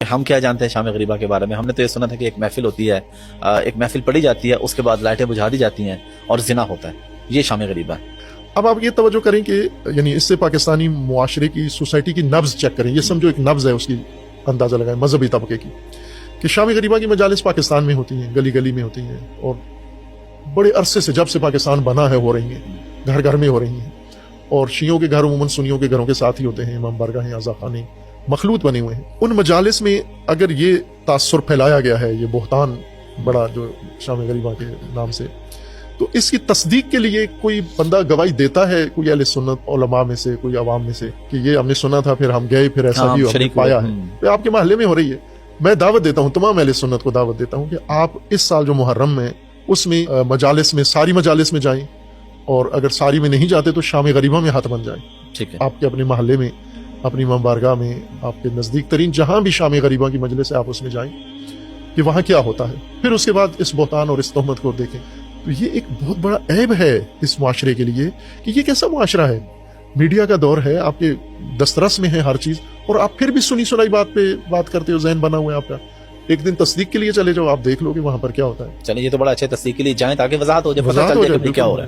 کہ ہم کیا جانتے ہیں شام غریبہ کے بارے میں. ہم نے تو یہ سنا تھا کہ ایک محفل ہوتی ہے, ایک محفل پڑھی جاتی ہے, اس کے بعد لائٹیں بجھا دی جاتی ہیں اور زنا ہوتا ہے. یہ شام غریبہ ہے. اب آپ یہ توجہ کریں کہ یعنی اس سے پاکستانی معاشرے کی, سوسائٹی کی نبض چیک کریں. یہ سمجھو ایک نبض ہے, اس کی اندازہ لگائیں مذہبی طبقے کی, کہ شام غریبہ کی مجالس پاکستان میں ہوتی ہیں, گلی گلی میں ہوتی ہیں, اور بڑے عرصے سے جب سے پاکستان بنا ہے ہو رہی ہیں, گھر گھر میں ہو رہی ہیں. اور شیعوں کے گھر عموماً سنیوں کے گھروں کے ساتھ ہی ہوتے ہیں, امام بارگاہیں, عزاخانے مخلوط بنے ہوئے ہیں. ان مجالس میں اگر یہ تاثر پھیلایا گیا ہے, یہ بہتان بڑا جو شام غریبہ کے نام سے, تو اس کی تصدیق کے لیے کوئی بندہ گواہی دیتا ہے, کوئی اہل سنت علماء میں سے, کوئی عوام میں سے, کہ یہ ہم نے سنا تھا, پھر ہم گئے, پھر ایسا بھی ہم نے پایا ہے, پھر آپ کے محلے میں ہو رہی ہے. میں دعوت دیتا ہوں, تمام اہل سنت کو دعوت دیتا ہوں کہ آپ اس سال جو محرم میں اس میں مجالس میں, ساری مجالس میں جائیں, اور اگر ساری میں نہیں جاتے تو شام غریبہ میں ہاتھ بن جائیں. ٹھیک ہے, آپ کے اپنے محلے میں, اپنی امام بارگاہ میں, آپ کے نزدیک ترین جہاں بھی شام غریبہ کی مجلس ہے, آپ اس میں جائیں کہ وہاں کیا ہوتا ہے. پھر اس کے بعد اس بہتان اور اس تہمت کو دیکھیں. تو یہ ایک بہت بڑا عیب ہے اس معاشرے کے لیے کہ یہ کیسا معاشرہ ہے. میڈیا کا دور ہے, آپ کے دسترس میں ہے ہر چیز, اور آپ پھر بھی سنی سنائی بات پہ بات کرتے ہو, ذہن بنا ہوا ہے آپ کا. ایک دن تصدیق کے لیے چلے جاؤ, آپ دیکھ لو کہ وہاں پر کیا ہوتا ہے. چلیے یہ تو بڑا اچھا تصدیق کے لیے جائیں تاکہ وضاحت ہو جائے, پتہ وضاحت چل ہو جائے جائے, کہ کیا ہو رہا ہے.